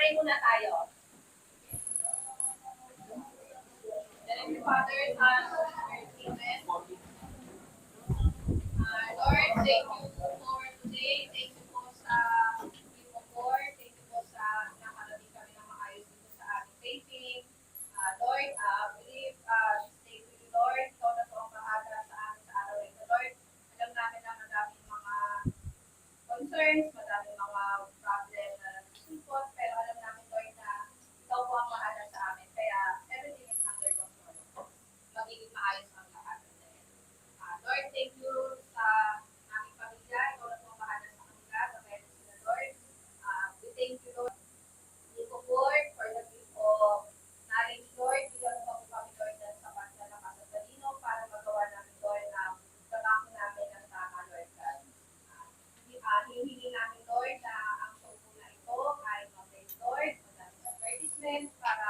Pray muna tayo. Heavenly Father, Son, Holy Spirit, Amen. Lord, thank you for today. Thank you po sa People Board. Thank you po sa nakarating kami ng maayos dito sa ating taping. Lord, believe, stay with you, Lord. Ikaw na po ang bahala sa amin sa araw ito, Lord. Alam namin na madaming mga concerns, madaming mga problem na nagsusupot, pero alam namin, Lord, na ikaw po ang bahala sa amin. Kaya everything is under control. Magiging maayos ang lahat. Lord, thank you sa aming pamilya. Ikaw na po ang bahala sa kanila. Gabay sila, Lord. We thank you, Lord. Thank you, Lord, for the gift of knowledge, Lord. Bigyan mo po kami, Lord, ng sapat na lakas at talino para magawa namin, Lord, ang trabaho namin ng tama, Lord God. Hihingi namin, Lord, na ang show po na ito ay mag-raise, Lord, magandang advertisement para